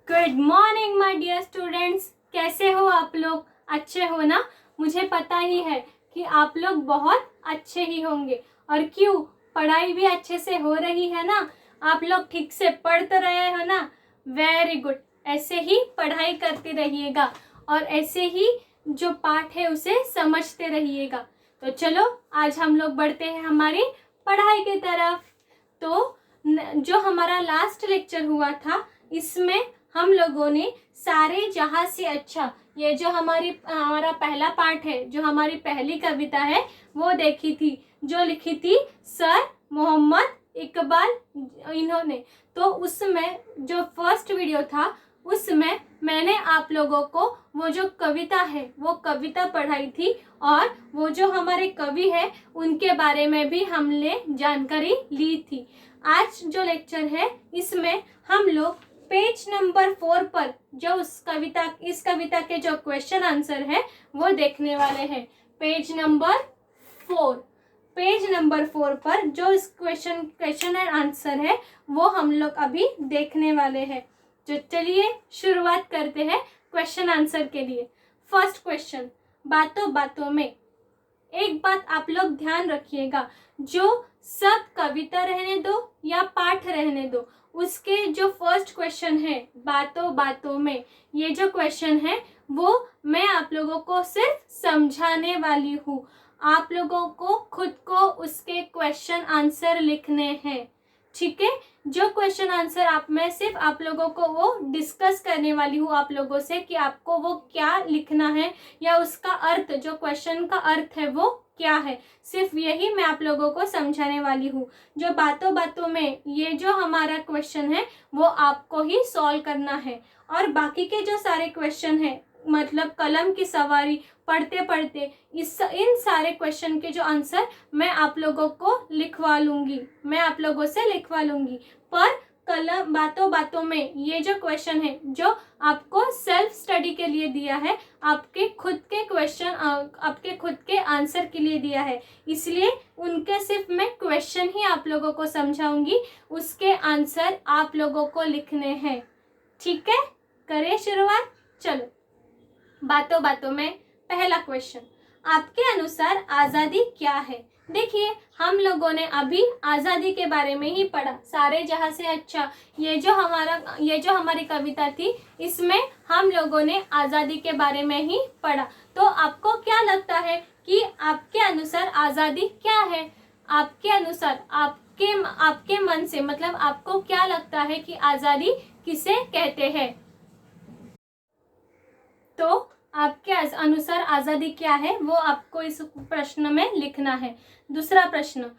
Good morning my dear students. कैसे हो आप लोग? अच्छे हो ना? मुझे पता ही है कि आप लोग बहुत अच्छे ही होंगे। और क्यों, पढ़ाई भी अच्छे से हो रही है ना? आप लोग ठीक से पढ़ तो रहे हो ना? Very good. ऐसे ही पढ़ाई करते रहिएगा और ऐसे ही जो पाठ है उसे समझते रहिएगा। तो चलो आज हम लोग बढ़ते हैं हमारी पढ़ाई की तरफ। तो जो हमारा लास्ट लेक्चर हुआ था, इसमें हम लोगों ने सारे जहां से अच्छा, ये जो हमारा पहला पार्ट है, जो हमारी पहली कविता है, वो देखी थी, जो लिखी थी सर मोहम्मद इकबाल इन्होंने। तो उसमें जो फर्स्ट वीडियो था, उसमें मैंने आप लोगों को वो जो कविता है वो कविता पढ़ाई थी और वो जो हमारे कवि है उनके बारे में भी हमने जानकारी ली थी। आज जो लेक्चर है इसमें हम लोग पेज नंबर 4 पर जो इस कविता के जो क्वेश्चन आंसर है वो देखने वाले हैं। पेज नंबर 4 पर जो इस क्वेश्चन एंड आंसर है वो हम लोग अभी देखने वाले हैं। तो चलिए शुरुआत करते हैं क्वेश्चन आंसर के लिए। फर्स्ट क्वेश्चन, बातों बातों में। एक बात आप लोग ध्यान रखिएगा, जो सब कविता रहने दो या पाठ रहने दो, उसके जो फर्स्ट क्वेश्चन है बातों बातों में, ये जो क्वेश्चन है वो मैं आप लोगों को सिर्फ समझाने वाली हूँ। आप लोगों को खुद को उसके क्वेश्चन आंसर लिखने हैं, ठीक है? जो क्वेश्चन आंसर मैं सिर्फ आप लोगों को वो डिस्कस करने वाली हूँ आप लोगों से कि आपको वो क्या लिखना है या उसका अर्थ, जो क्वेश्चन का अर्थ है वो क्या है, सिर्फ यही मैं आप लोगों को समझाने वाली हूँ। जो बातों बातों में ये जो हमारा क्वेश्चन है वो आपको ही सॉल्व करना है और बाकी के जो सारे क्वेश्चन है, मतलब कलम की सवारी पढ़ते पढ़ते इन सारे क्वेश्चन के जो आंसर मैं आप लोगों को लिखवा लूंगी, मैं आप लोगों से लिखवा लूंगी। पर कलम बातों बातों में ये जो क्वेश्चन है जो आपको सेल्फ स्टडी के लिए दिया है, आपके खुद के क्वेश्चन, आपके खुद के आंसर के लिए दिया है, इसलिए उनके सिर्फ मैं क्वेश्चन ही आप लोगों को समझाऊंगी, उसके आंसर आप लोगों को लिखने हैं, ठीक है? करें शुरुआत। चलो बातों बातों में पहला क्वेश्चन, आपके अनुसार आजादी क्या है? देखिए हम लोगों ने अभी आजादी के बारे में ही पढ़ा, सारे जहां से अच्छा, ये जो हमारी कविता थी, इसमें हम लोगों ने आजादी के बारे में ही पढ़ा। तो आपको क्या लगता है कि आपके अनुसार आजादी क्या है? आपके अनुसार, आपके मन से, मतलब आपको क्या लगता है कि आजादी किसे कहते हैं? तो आपके अनुसार आजादी क्या है वो आपको इस प्रश्न में लिखना है। दूसरा प्रश्न,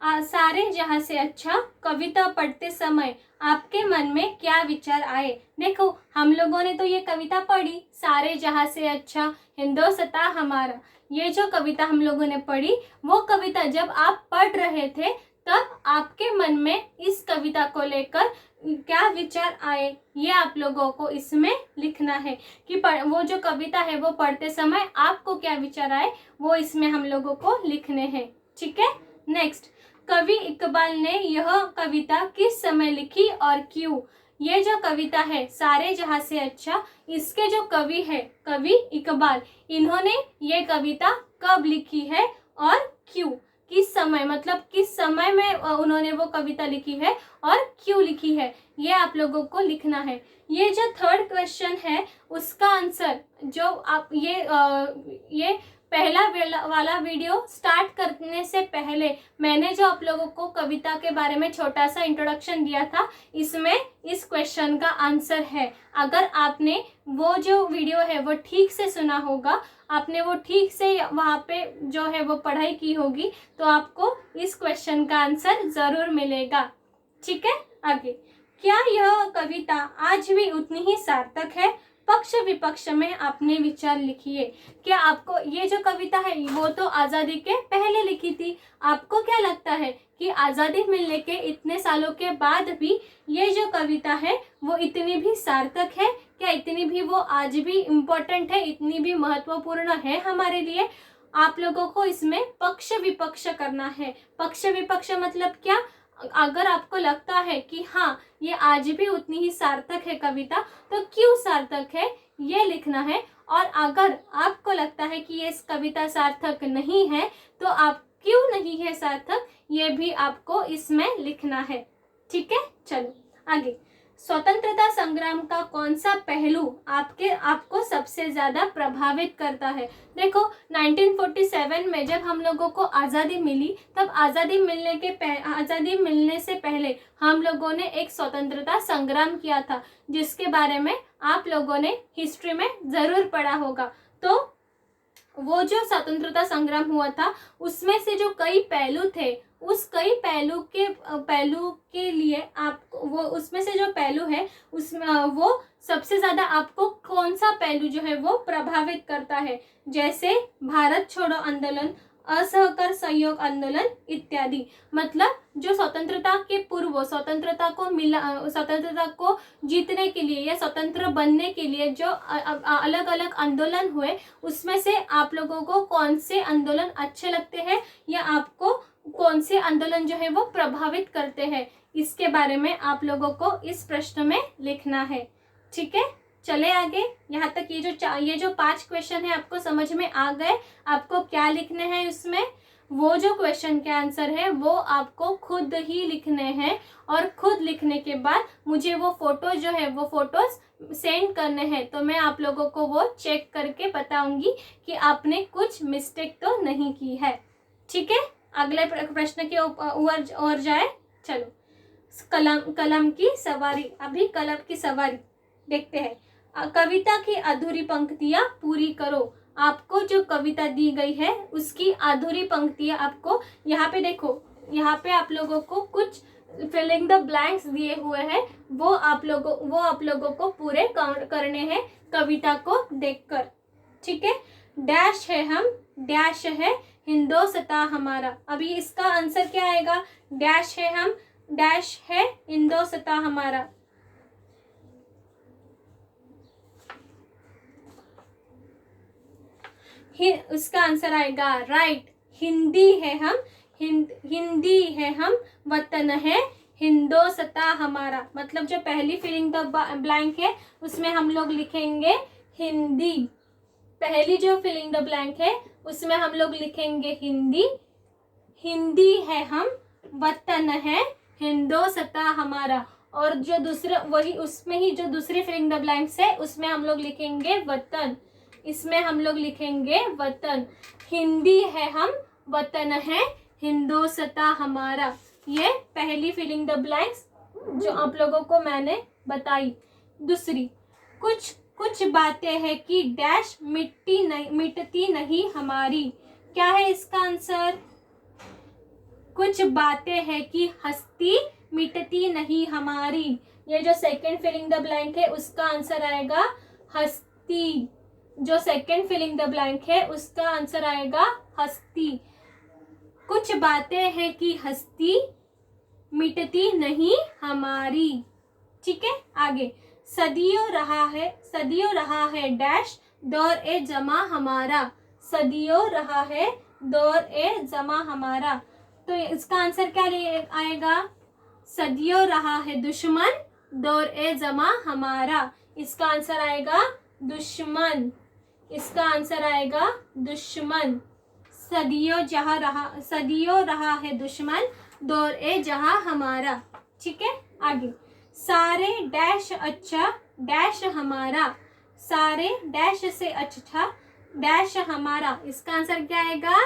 सारे जहां से अच्छा कविता पढ़ते समय आपके मन में क्या विचार आए? देखो हम लोगों ने तो ये कविता पढ़ी, सारे जहां से अच्छा हिंदोस्तां हमारा, ये जो कविता हम लोगों ने पढ़ी, वो कविता जब आप पढ़ रहे थे तब आपके मन में इस कविता को लेकर क्या विचार आए, ये आप लोगों को इसमें लिखना है कि वो जो कविता है वो पढ़ते समय आपको क्या विचार आए, वो इसमें हम लोगों को लिखने हैं, ठीक है? नेक्स्ट, कवि इकबाल ने यह कविता किस समय लिखी और क्यों? ये जो कविता है सारे जहां से अच्छा, इसके जो कवि है कवि इकबाल, इन्होंने ये कविता कब लिखी है और क्यों? किस समय, मतलब किस समय में उन्होंने वो कविता लिखी है और क्यों लिखी है, ये आप लोगों को लिखना है। ये जो थर्ड क्वेश्चन है उसका आंसर, जो आप ये पहला वाला वीडियो स्टार्ट करने से पहले मैंने जो आप लोगों को कविता के बारे में छोटा सा इंट्रोडक्शन दिया था, इसमें इस क्वेश्चन का आंसर है। अगर आपने वो जो वीडियो है वो ठीक से सुना होगा, आपने वो ठीक से वहाँ पे जो है वो पढ़ाई की होगी, तो आपको इस क्वेश्चन का आंसर जरूर मिलेगा, ठीक है? आगे, क्या यह कविता आज भी उतनी ही सार्थक है? पक्ष विपक्ष में अपने विचार लिखिए। क्या आपको ये जो कविता है वो तो आजादी के पहले लिखी थी, आपको क्या लगता है कि आजादी मिलने के इतने सालों के बाद भी ये जो कविता है वो इतनी भी सार्थक है? क्या इतनी भी वो आज भी इम्पोर्टेंट है, इतनी भी महत्वपूर्ण है हमारे लिए? आप लोगों को इसमें पक्ष विपक्ष करना है। पक्ष विपक्ष मतलब क्या? अगर आपको लगता है कि हाँ ये आज भी उतनी ही सार्थक है कविता, तो क्यों सार्थक है ये लिखना है। और अगर आपको लगता है कि ये कविता सार्थक नहीं है, तो आप क्यों नहीं है सार्थक ये भी आपको इसमें लिखना है। ठीक है, चलो आगे। स्वतंत्रता संग्राम का कौन सा पहलू आपको सबसे ज्यादा प्रभावित करता है। देखो 1947 में जब हम लोगों को आज़ादी मिली, तब आज़ादी मिलने से पहले हम लोगों ने एक स्वतंत्रता संग्राम किया था, जिसके बारे में आप लोगों ने हिस्ट्री में जरूर पढ़ा होगा। तो वो जो स्वतंत्रता संग्राम हुआ था, उसमें से जो कई पहलू थे, उस कई पहलू के लिए आप वो उसमें से जो पहलू है उसमें वो सबसे ज्यादा आपको कौन सा पहलू जो है वो प्रभावित करता है। जैसे भारत छोड़ो आंदोलन, असहकार सहयोग आंदोलन इत्यादि। मतलब जो स्वतंत्रता के पूर्व स्वतंत्रता को जीतने के लिए या स्वतंत्र बनने के लिए जो अलग अलग आंदोलन हुए, उसमें से आप लोगों को कौन से आंदोलन अच्छे लगते हैं या आपको कौन से आंदोलन जो है वो प्रभावित करते हैं, इसके बारे में आप लोगों को इस प्रश्न में लिखना है। ठीक है, चले आगे। यहाँ तक ये जो 5 क्वेश्चन है आपको समझ में आ गए। आपको क्या लिखने हैं इसमें, वो जो क्वेश्चन के आंसर है वो आपको खुद ही लिखने हैं, और खुद लिखने के बाद मुझे वो फोटो जो है वो फोटोज सेंड करने हैं, तो मैं आप लोगों को वो चेक करके बताऊंगी कि आपने कुछ मिस्टेक तो नहीं की है। ठीक है, अगले प्रश्न के ओर जाए। चलो, कलम की सवारी। अभी कलम की सवारी देखते हैं। कविता की अधूरी पंक्तियां पूरी करो। आपको जो कविता दी गई है उसकी अधूरी पंक्तियां आपको यहाँ पे देखो, यहाँ पे आप लोगों को कुछ फिलिंग द ब्लैंक्स दिए हुए हैं, वो आप लोगों को पूरे करने हैं कविता को देखकर। ठीक है, डैश है हम, डैश है हिंदोसता हमारा। अभी इसका आंसर क्या आएगा, डैश है हम, डैश है हिंदोसता हमारा। उसका आंसर आएगा राइट, हिंदी है हम, हिंदी है हम, वतन है हिंदोसता हमारा। मतलब जो पहली फिलिंग द ब्लैंक है उसमें हम लोग लिखेंगे हिंदी। पहली जो फिलिंग द ब्लैंक है उसमें हम लोग लिखेंगे हिंदी, हिंदी है हम, वतन है हिंदोसता हमारा। और जो दूसरा वही उसमें ही जो दूसरी फिलिंग द ब्लैंक्स है उसमें हम लोग लिखेंगे वतन, इसमें हम लोग लिखेंगे वतन। हिंदी है हम, वतन है हिंदोसता हमारा। ये पहली फिलिंग द ब्लैंक्स जो आप लोगों को मैंने बताई। दूसरी, कुछ बातें हैं कि डैश मिटती नहीं हमारी। क्या है इसका आंसर, कुछ बातें हैं कि हस्ती मिटती नहीं हमारी। ये जो सेकंड फिलिंग द ब्लैंक है उसका आंसर आएगा हस्ती। जो सेकंड फिलिंग द ब्लैंक है उसका आंसर आएगा हस्ती। कुछ बातें हैं कि हस्ती मिटती नहीं हमारी। ठीक है, आगे। सदियों रहा है डैश दौर ए जमा हमारा। सदियों रहा है दौर ए जमा हमारा। तो इसका आंसर क्या आएगा, सदियों रहा है दुश्मन, दौर ए जमा हमारा। इसका आंसर आएगा दुश्मन, इसका आंसर आएगा दुश्मन। सदियों रहा है दुश्मन, दौर ए जहां हमारा। ठीक है, आगे। सारे डैश अच्छा डैश हमारा। सारे डैश से अच्छा डैश हमारा। इसका आंसर क्या आएगा,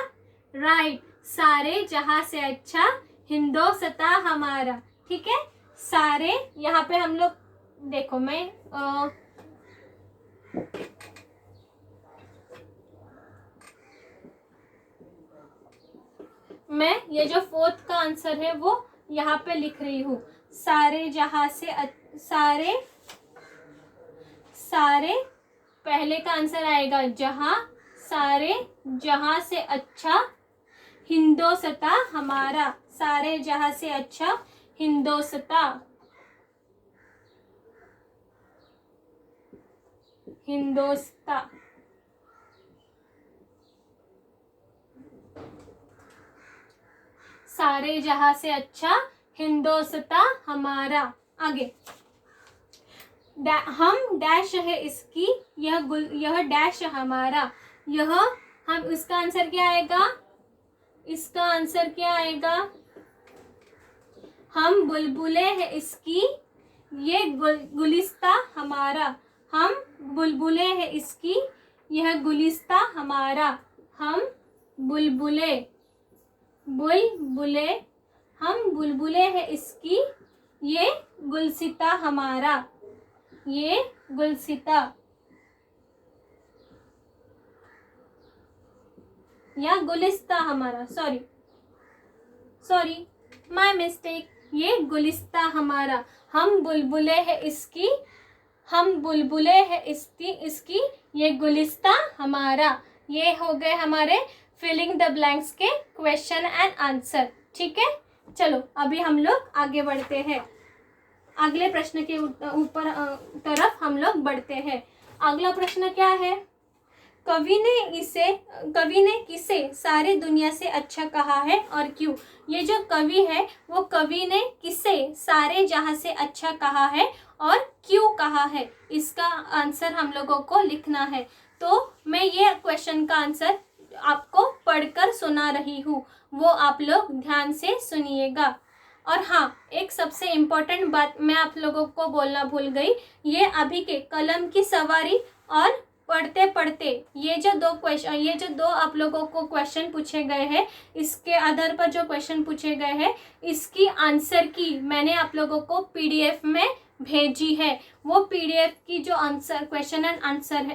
राइट, सारे जहां से अच्छा हिंदोसता हमारा। ठीक है, सारे यहाँ पे हम लोग देखो, मैं ये जो फोर्थ का आंसर है वो यहाँ पे लिख रही हूँ। सारे जहां से सारे पहले का आंसर आएगा जहां, सारे जहां से अच्छा हिंदोसता हमारा। सारे जहां से अच्छा हिंदोसता, हिंदोसता। सारे जहां से अच्छा हिंदोस्ता हमारा। आगे हम डैश है इसकी, यह डैश हमारा, यह हम, इसका आंसर क्या आएगा, इसका आंसर क्या आएगा, हम बुलबुले है इसकी, ये गुलिस्ता हमारा, हम बुलबुले है इसकी, यह गुलिस्ता हमारा, हम बुलबुले बुलबुले हम बुलबुले है इसकी, ये गुलसिता हमारा, ये गुलसिता या गुलिस्ता हमारा, सॉरी माय मिस्टेक, ये गुलिस्ता हमारा, हम बुलबुले है इसकी, हम बुलबुले है इसकी, ये गुलिस्ता हमारा। ये हो गए हमारे फिलिंग द ब्लैंक्स के क्वेश्चन एंड आंसर। ठीक है, चलो अभी हम लोग आगे बढ़ते हैं, अगले प्रश्न के ऊपर तरफ हम लोग बढ़ते हैं। अगला प्रश्न क्या है, कवि ने किसे सारे दुनिया से अच्छा कहा है और क्यों। ये जो कवि है वो कवि ने किसे सारे जहां से अच्छा कहा है और क्यों कहा है, इसका आंसर हम लोगों को लिखना है। तो मैं ये क्वेश्चन का आंसर आपको पढ़कर सुना रही हूँ, वो आप लोग ध्यान से सुनिएगा। और हाँ, एक सबसे इम्पोर्टेंट बात मैं आप लोगों को बोलना भूल गई, ये अभी के कलम की सवारी और पढ़ते पढ़ते ये जो दो आप लोगों को क्वेश्चन पूछे गए हैं, इसके आधार पर जो क्वेश्चन पूछे गए हैं, इसकी आंसर की मैंने आप लोगों को पीडीएफ में भेजी है। वो पीडीएफ की जो आंसर क्वेश्चन एंड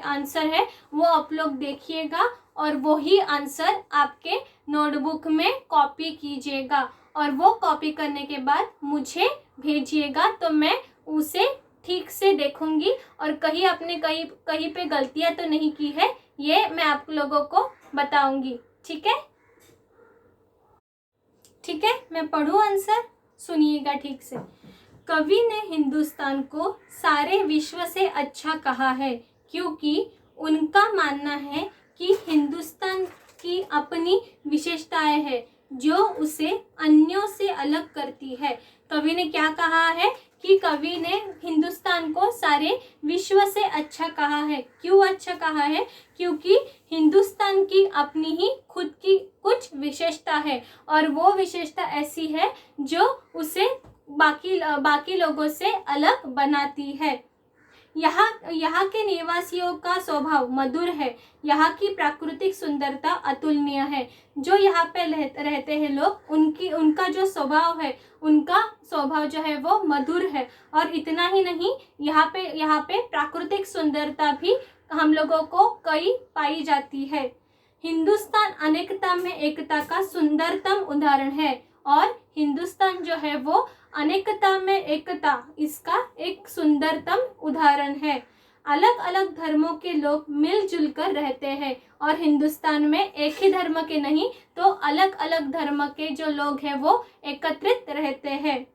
आंसर है वो आप लोग देखिएगा और वही आंसर आपके नोटबुक में कॉपी कीजिएगा और वो कॉपी करने के बाद मुझे भेजिएगा, तो मैं उसे ठीक से देखूंगी और कहीं पे गलतियां तो नहीं की है, ये मैं आप लोगों को बताऊंगी। ठीक है, मैं पढ़ूं आंसर, सुनिएगा ठीक से। कवि ने हिंदुस्तान को सारे विश्व से अच्छा कहा है क्योंकि उनका मानना है कि हिंदुस्तान की अपनी विशेषताएं हैं जो उसे अन्यों से अलग करती है। कवि ने क्या कहा है कि कवि ने हिंदुस्तान को सारे विश्व से अच्छा कहा है। क्यों अच्छा कहा है? क्योंकि हिंदुस्तान की अपनी ही खुद की कुछ विशेषता है और वो विशेषता ऐसी है जो उसे बाकी लोगों से अलग बनाती है। यहाँ के निवासियों का स्वभाव मधुर है। यहाँ की प्राकृतिक सुंदरता अतुलनीय है। जो यहाँ पे रहते हैं लोग, उनका जो स्वभाव है, उनका स्वभाव जो है वो मधुर है। और इतना ही नहीं, यहाँ पे प्राकृतिक सुंदरता भी हम लोगों को कई पाई जाती है। हिंदुस्तान अनेकता में एकता का सुंदरतम उदाहरण है और हिंदुस्तान जो है वो अनेकता में एकता, इसका एक सुंदरतम उदाहरण है। अलग अलग धर्मों के लोग मिलजुल कर रहते हैं और हिंदुस्तान में एक ही धर्म के नहीं तो अलग अलग धर्म के जो लोग हैं वो एकत्रित रहते हैं।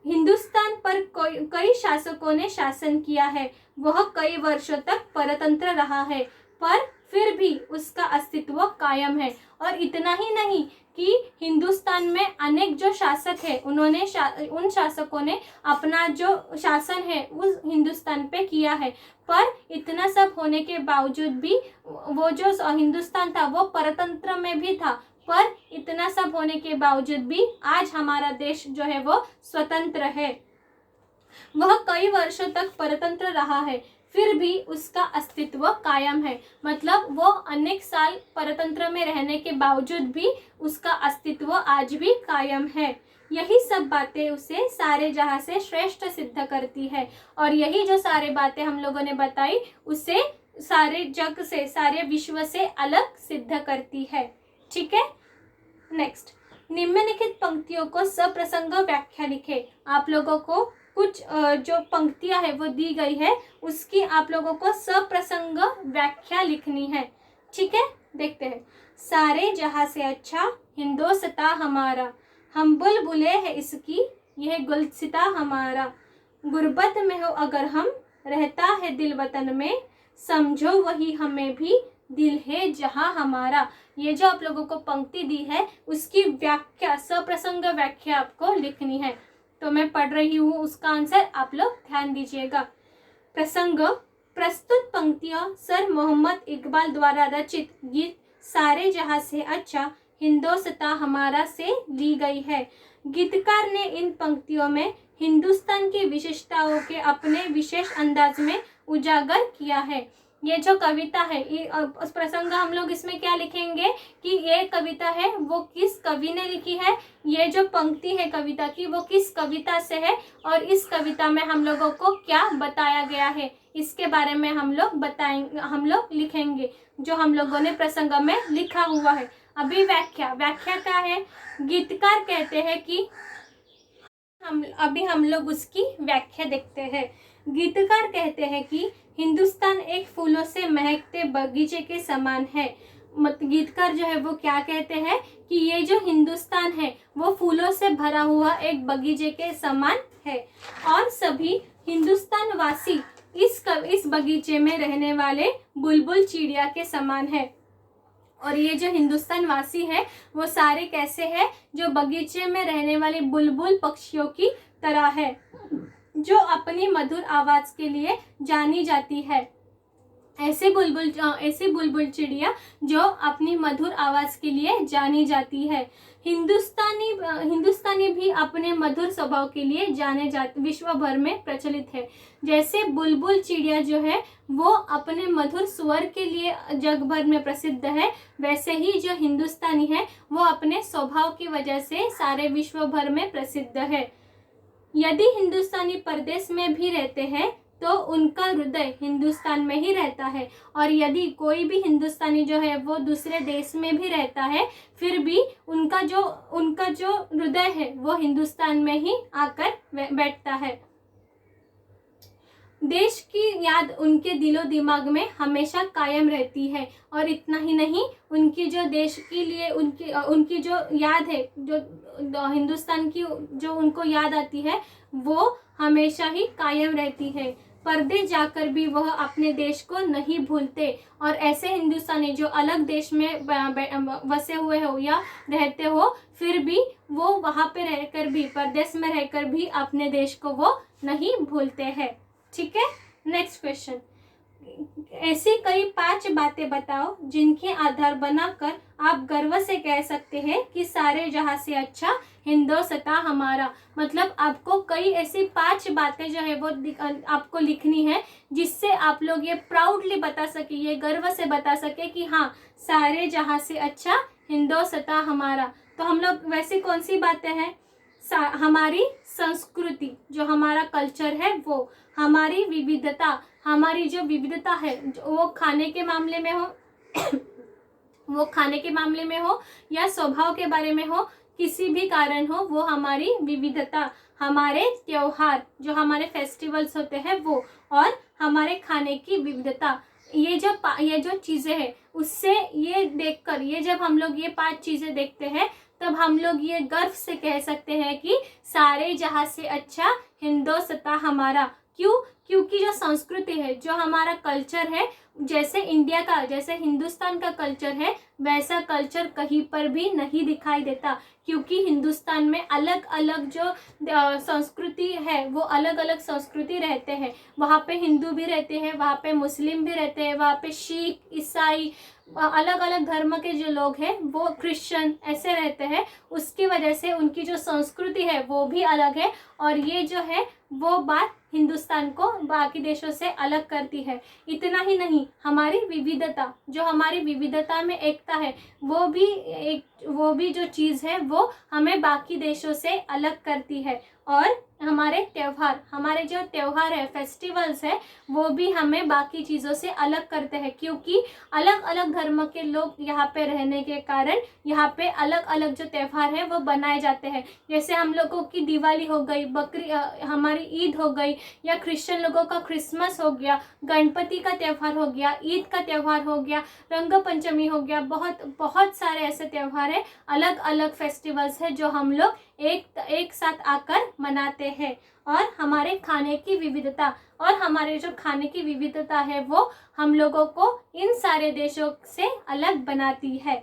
हिंदुस्तान पर कई शासकों ने शासन किया है। वह कई वर्षों तक परतंत्र रहा है, पर फिर भी उसका अस्तित्व कायम है। और इतना ही नहीं कि हिंदुस्तान में अनेक जो शासक है, उन शासकों ने अपना जो शासन है उस हिंदुस्तान पे किया है, पर इतना सब होने के बावजूद भी वो जो हिंदुस्तान था वो परतंत्र में भी था। पर इतना सब होने के बावजूद भी आज हमारा देश जो है वो स्वतंत्र है। वह कई वर्षों तक परतंत्र रहा है, फिर भी उसका अस्तित्व कायम है। मतलब वो अनेक साल परतंत्र में रहने के बावजूद भी उसका अस्तित्व आज भी कायम है। यही सब बातें उसे सारे जहां से श्रेष्ठ सिद्ध करती है और यही जो सारे बातें हम लोगों ने बताई उसे सारे जग से, सारे विश्व से अलग सिद्ध करती है। ठीक है, नेक्स्ट, निम्नलिखित पंक्तियों को सप्रसंग व्याख्या लिखे। आप लोगों को कुछ जो पंक्तियां है वो दी गई है, उसकी आप लोगों को सप्रसंग व्याख्या लिखनी है। ठीक है, देखते हैं। सारे जहां से अच्छा हिंदोस्ता हमारा, हम बुलबुले है इसकी, यह गुलसिता हमारा। गुर्बत में हो अगर हम, रहता है दिल वतन में, समझो वही हमें भी दिल है जहाँ हमारा। ये जो आप लोगों को पंक्ति दी है उसकी व्याख्या, सप्रसंग व्याख्या आपको लिखनी है। तो मैं पढ़ रही हूँ, उसका आंसर आप लोग ध्यान दीजिएगा। प्रसंग, प्रस्तुत पंक्तियां सर मोहम्मद इकबाल द्वारा रचित गीत सारे जहां से अच्छा हिंदोस्तां हमारा से ली गई है। गीतकार ने इन पंक्तियों में हिंदुस्तान की विशेषताओं के अपने विशेष अंदाज में उजागर किया है। ये जो कविता है, उस प्रसंग हम लोग इसमें क्या लिखेंगे कि ये कविता है वो किस कवि ने लिखी है, ये जो पंक्ति है कविता की वो किस कविता से है, और इस कविता में हम लोगों को क्या बताया गया है इसके बारे में हम लोग लिखेंगे, जो हम लोगों ने प्रसंग में लिखा हुआ है। अभी व्याख्या क्या है? गीतकार कहते हैं कि हम लोग उसकी व्याख्या देखते हैं। गीतकार कहते हैं कि हिंदुस्तान एक फूलों से महकते बगीचे के समान है। गीतकार जो है वो क्या कहते हैं कि ये जो हिंदुस्तान है वो फूलों से भरा हुआ एक बगीचे के समान है, और सभी हिंदुस्तान वासी इस बगीचे में रहने वाले बुलबुल चिड़िया के समान है। और ये जो हिंदुस्तान वासी है वो सारे कैसे हैं? जो बगीचे में रहने वाले बुलबुल पक्षियों की तरह है, जो अपनी मधुर आवाज के लिए जानी जाती है। ऐसी बुलबुल चिड़िया जो अपनी मधुर आवाज के लिए जानी जाती है। हिंदुस्तानी भी अपने मधुर स्वभाव के लिए जाने जाते, विश्व भर में प्रचलित है। जैसे बुलबुल चिड़िया जो है वो अपने मधुर स्वर के लिए जग भर में प्रसिद्ध है, वैसे ही जो हिंदुस्तानी है वो अपने स्वभाव की वजह से सारे विश्व भर में प्रसिद्ध है। यदि हिंदुस्तानी परदेश में भी रहते हैं तो उनका हृदय हिंदुस्तान में ही रहता है, और यदि कोई भी हिंदुस्तानी जो है वो दूसरे देश में भी रहता है फिर भी उनका जो हृदय है वो हिंदुस्तान में ही आकर बैठता है। देश की याद उनके दिलो दिमाग में हमेशा कायम रहती है, और इतना ही नहीं, उनकी जो देश के लिए उनकी जो याद है, जो हिंदुस्तान की जो उनको याद आती है वो हमेशा ही कायम रहती है। परदेश जाकर भी वह अपने देश को नहीं भूलते, और ऐसे हिंदुस्तानी जो अलग देश में बसे हुए हो या रहते हो फिर भी वो वहाँ पे रहकर भी, परदेश में रहकर भी अपने देश को वो नहीं भूलते हैं। ठीक है, नेक्स्ट क्वेश्चन। ऐसी कई 5 बातें बताओ जिनके आधार बनाकर आप गर्व से कह सकते हैं कि सारे जहां से अच्छा हिंदुस्तान हमारा। मतलब आपको कई ऐसी 5 बातें जो है वो आपको लिखनी है जिससे आप लोग ये प्राउडली बता सके, ये गर्व से बता सके कि हाँ सारे जहां से अच्छा हिंदुस्तान हमारा। तो हम लोग वैसी कौन सी बातें हैं? हमारी संस्कृति, जो हमारा कल्चर है वो, हमारी विविधता, हमारी जो विविधता है वो खाने के मामले में हो वो खाने के मामले में हो या स्वभाव के बारे में हो, किसी भी कारण हो, वो हमारी विविधता, हमारे त्योहार जो हमारे फेस्टिवल्स होते हैं वो, और हमारे खाने की विविधता, ये जो चीज़ें हैं उससे ये देखकर, ये जब हम लोग ये 5 चीज़ें देखते हैं तब हम लोग ये गर्व से कह सकते हैं कि सारे जहां से अच्छा हिंदुस्तान हमारा। क्यों? क्योंकि जो संस्कृति है, जो हमारा कल्चर है, जैसे इंडिया का, जैसे हिंदुस्तान का कल्चर है वैसा कल्चर कहीं पर भी नहीं दिखाई देता, क्योंकि हिंदुस्तान में अलग अलग जो संस्कृति है वो अलग अलग संस्कृति रहते हैं। वहाँ पे हिंदू भी रहते हैं, वहाँ पे मुस्लिम भी रहते हैं, वहाँ पे सिख, ईसाई, अलग अलग धर्म के जो लोग हैं वो क्रिश्चियन ऐसे रहते हैं। उसकी वजह से उनकी जो संस्कृति है वो भी अलग है, और ये जो है वो बात हिंदुस्तान को बाकी देशों से अलग करती है। इतना ही नहीं, हमारी विविधता, जो हमारी विविधता में एकता है वो भी जो चीज़ है वो हमें बाकी देशों से अलग करती है। और हमारे जो त्योहार है, फेस्टिवल्स है, वो भी हमें बाकी चीज़ों से अलग करते हैं, क्योंकि अलग अलग धर्म के लोग यहाँ पे रहने के कारण यहाँ पे अलग अलग जो त्योहार है वो बनाए जाते हैं। जैसे हम लोगों की दिवाली हो गई, हमारी ईद हो गई, या क्रिश्चियन लोगों का क्रिसमस हो गया, गणपति का त्यौहार हो गया, ईद का त्यौहार हो गया, रंग पंचमी हो गया, बहुत बहुत सारे ऐसे त्यौहार हमारे अलग अलग फेस्टिवल्स हैं जो हम लोग एक साथ आकर मनाते हैं। और हमारे खाने की विविधता, और हमारे जो खाने की विविधता है वो हम लोगों को इन सारे देशों से अलग बनाती है।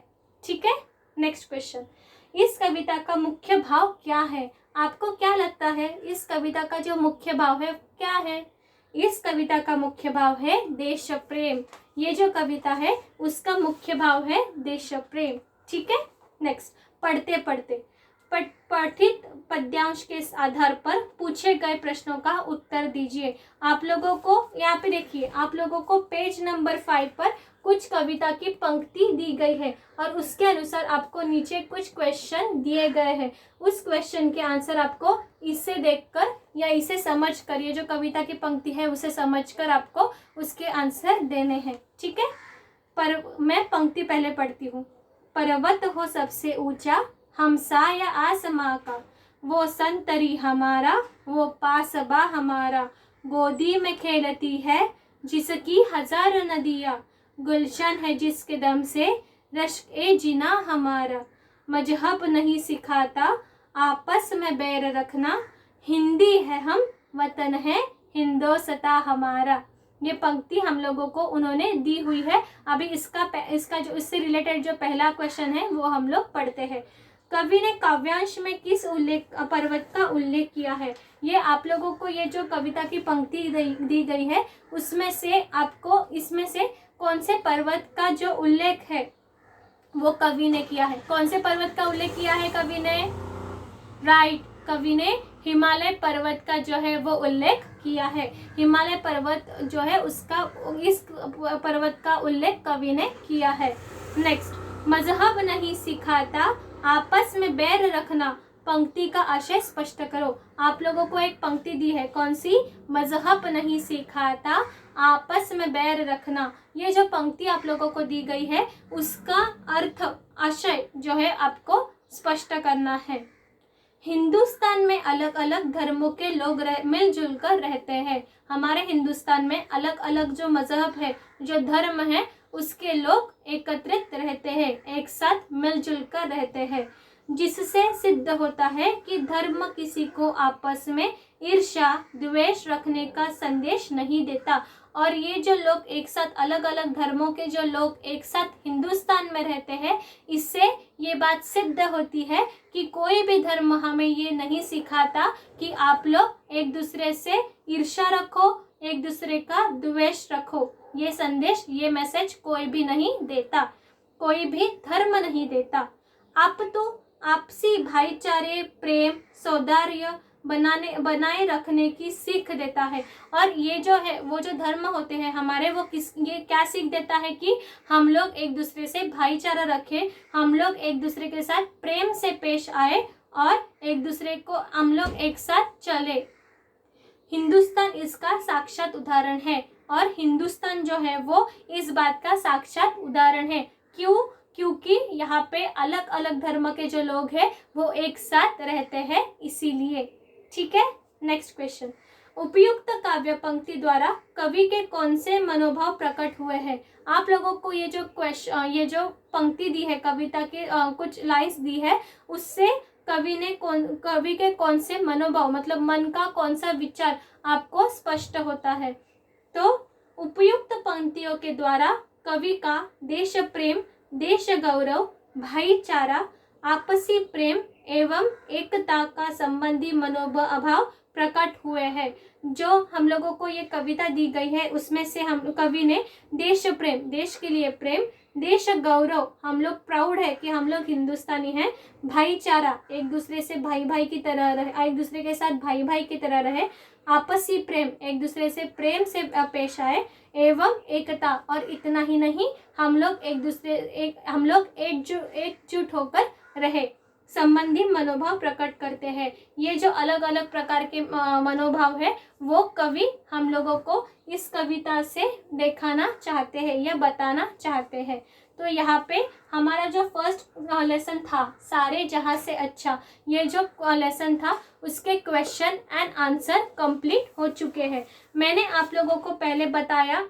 ठीक है, नेक्स्ट क्वेश्चन। इस कविता का मुख्य भाव क्या है? आपको क्या लगता है इस कविता का जो मुख्य भाव है क्या है? इस कविता का मुख्य भाव है देश प्रेम। ये जो कविता है उसका मुख्य भाव है देश प्रेम। ठीक है, नेक्स्ट। पढ़ते पढ़ते पठित पद्यांश के आधार पर पूछे गए प्रश्नों का उत्तर दीजिए। आप लोगों को यहाँ पे देखिए, आप लोगों को पेज नंबर 5 पर कुछ कविता की पंक्ति दी गई है और उसके अनुसार आपको नीचे कुछ क्वेश्चन दिए गए हैं। उस क्वेश्चन के आंसर आपको इसे देखकर या इसे समझकर, ये जो कविता की पंक्ति है उसे समझकर आपको उसके आंसर देने हैं। ठीक है, पर मैं पंक्ति पहले पढ़ती हूँ। पर्वत हो सबसे ऊंचा हमसा या आसमां का, वो संतरी हमारा, वो पासबा हमारा, गोदी में खेलती है जिसकी हजार नदियाँ, गुलशन है जिसके दम से रश्क ए जिना हमारा, मजहब नहीं सिखाता आपस में बैर रखना, हिंदी है हम वतन है हिंदोसता हमारा। ये पंक्ति हम लोगों को उन्होंने दी हुई है। अभी इसका जो इससे रिलेटेड जो पहला क्वेश्चन है वो हम लोग पढ़ते हैं। कवि ने काव्यांश में किस पर्वत का उल्लेख किया है? ये आप लोगों को ये जो कविता की पंक्ति दी गई है उसमें से आपको इसमें से कौन से पर्वत का जो उल्लेख है वो कवि ने किया है? कौन से पर्वत का उल्लेख किया है कवि ने? राइट, कवि ने हिमालय पर्वत का जो है वो उल्लेख किया है। हिमालय पर्वत जो है उसका, इस पर्वत का उल्लेख कवि ने किया है। नेक्स्ट। मजहब नहीं सिखाता आपस में बैर रखना, पंक्ति का आशय स्पष्ट करो। आप लोगों को एक पंक्ति दी है, कौन सी? मजहब नहीं सिखाता आपस में बैर रखना। ये जो पंक्ति आप लोगों को दी गई है उसका अर्थ, आशय जो है आपको स्पष्ट करना है। हिंदुस्तान में अलग अलग धर्मों के लोग मिलजुल कर रहते हैं। हमारे हिंदुस्तान में अलग अलग जो मजहब है, जो धर्म है, उसके लोग एकत्रित रहते हैं, एक साथ मिलजुल कर रहते हैं, जिससे सिद्ध होता है कि धर्म किसी को आपस में ईर्ष्या द्वेष रखने का संदेश नहीं देता। और ये जो लोग एक साथ, अलग अलग धर्मों के जो लोग एक साथ हिंदुस्तान में रहते हैं, इससे ये बात सिद्ध होती है कि कोई भी धर्म हमें ये नहीं सिखाता कि आप लोग एक दूसरे से ईर्ष्या रखो, एक दूसरे का द्वेष रखो। ये संदेश, ये मैसेज कोई भी नहीं देता, कोई भी धर्म नहीं देता। आप तो आपसी भाईचारे, प्रेम, सौहार्द बनाए रखने की सीख देता है। और ये जो है वो जो धर्म होते हैं हमारे, वो ये क्या सीख देता है कि हम लोग एक दूसरे से भाईचारा रखें, हम लोग एक दूसरे के साथ प्रेम से पेश आए और एक दूसरे को हम लोग एक साथ चले। हिंदुस्तान इसका साक्षात उदाहरण है और हिंदुस्तान जो है वो इस बात का साक्षात उदाहरण है। क्यों? क्योंकि यहाँ पे अलग अलग धर्म के जो लोग हैं वो एक साथ रहते हैं, इसीलिए। ठीक है, नेक्स्ट क्वेश्चन। उपयुक्त काव्य पंक्ति द्वारा कवि के कौन से मनोभाव प्रकट हुए हैं? आप लोगों को ये जो पंक्ति दी है, कविता के कुछ लाइंस दी है, उससे कवि के कौन से मनोभाव, मतलब मन का कौन सा विचार आपको स्पष्ट होता है? तो उपयुक्त पंक्तियों के द्वारा कवि का देश प्रेम, देश गौरव, भाईचारा, आपसी प्रेम एवं एकता का संबंधी मनोभाव प्रकट हुए हैं। जो हम लोगों को ये कविता दी गई है उसमें से कवि ने देश प्रेम, देश के लिए प्रेम, देश गौरव, हम लोग प्राउड है कि हम लोग हिंदुस्तानी हैं, भाईचारा, एक दूसरे से भाई भाई की तरह रहे, एक दूसरे के साथ भाई भाई की तरह रहे, आपसी प्रेम, एक दूसरे से प्रेम से पेश आए, एवं एकता, और इतना ही नहीं, हम लोग एकजुट होकर रहे, संबंधी मनोभाव प्रकट करते हैं। ये जो अलग अलग प्रकार के मनोभाव है वो कवि हम लोगों को इस कविता से दिखाना चाहते हैं या बताना चाहते हैं। तो यहाँ पे हमारा जो फर्स्ट लेसन था, सारे जहाँ से अच्छा, ये जो लेसन था उसके क्वेश्चन एंड आंसर कंप्लीट हो चुके हैं। मैंने आप लोगों को पहले बताया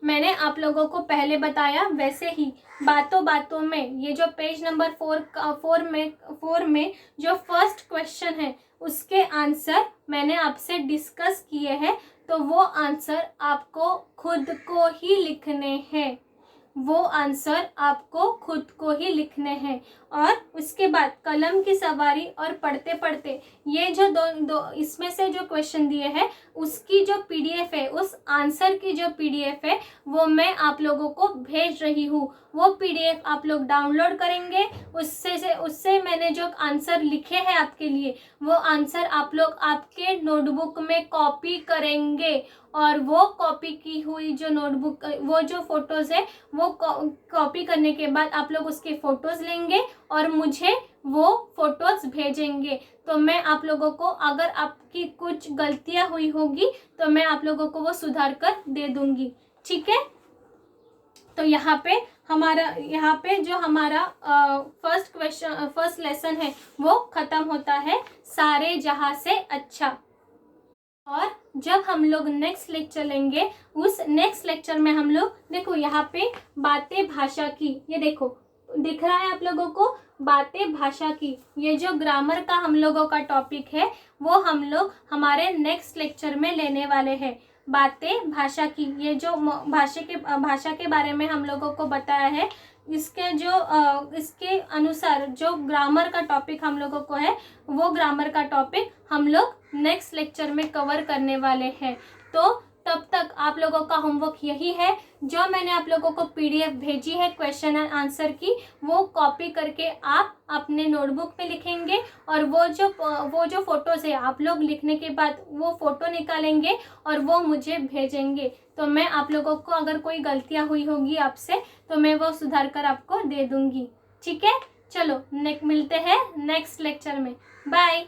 मैंने आप लोगों को पहले बताया वैसे ही बातों बातों में ये जो पेज नंबर 4 में जो फर्स्ट क्वेश्चन है उसके आंसर मैंने आपसे डिस्कस किए हैं, तो वो आंसर आपको खुद को ही लिखने हैं, वो आंसर आपको खुद को ही लिखने हैं। और उसके बाद कलम की सवारी और पढ़ते पढ़ते ये जो दो इसमें से जो क्वेश्चन दिए हैं उसकी जो पीडीएफ है, उस आंसर की जो पीडीएफ है वो मैं आप लोगों को भेज रही हूँ। वो पीडीएफ आप लोग डाउनलोड करेंगे, उससे मैंने जो आंसर लिखे हैं आपके लिए वो आंसर आप लोग आपके नोटबुक में कॉपी करेंगे, और वो कॉपी की हुई जो नोटबुक वो जो फोटोज़ है वो कॉपी करने के बाद आप लोग उसके फ़ोटोज़ लेंगे और मुझे वो फ़ोटोज़ भेजेंगे। तो मैं आप लोगों को, अगर आपकी कुछ गलतियां हुई होगी तो मैं आप लोगों को वो सुधार कर दे दूंगी, ठीक है। तो यहाँ पे जो हमारा फर्स्ट लेसन है वो ख़त्म होता है, सारे जहाँ से अच्छा। और जब हम लोग नेक्स्ट लेक्चर लेंगे, उस नेक्स्ट लेक्चर में हम लोग देखो यहाँ पे बातें भाषा की, ये देखो दिख रहा है आप लोगों को, बातें भाषा की, ये जो ग्रामर का हम लोगों का टॉपिक है वो हम लोग हमारे नेक्स्ट लेक्चर में लेने वाले हैं। बातें भाषा की, ये जो भाषा के बारे में हम लोगों को बताया है, इसके अनुसार जो ग्रामर का टॉपिक हम लोगों को है वो ग्रामर का टॉपिक हम लोग नेक्स्ट लेक्चर में कवर करने वाले हैं। तो तब तक आप लोगों का होमवर्क यही है, जो मैंने आप लोगों को पीडीएफ भेजी है क्वेश्चन एंड आंसर की, वो कॉपी करके आप अपने नोटबुक में लिखेंगे, और वो जो फोटोज़ है आप लोग लिखने के बाद वो फ़ोटो निकालेंगे और वो मुझे भेजेंगे। तो मैं आप लोगों को, अगर कोई गलतियाँ हुई होगी आपसे तो मैं वो सुधार कर आपको दे दूँगी, ठीक है। चलो मिलते हैं नेक्स्ट लेक्चर में, बाय।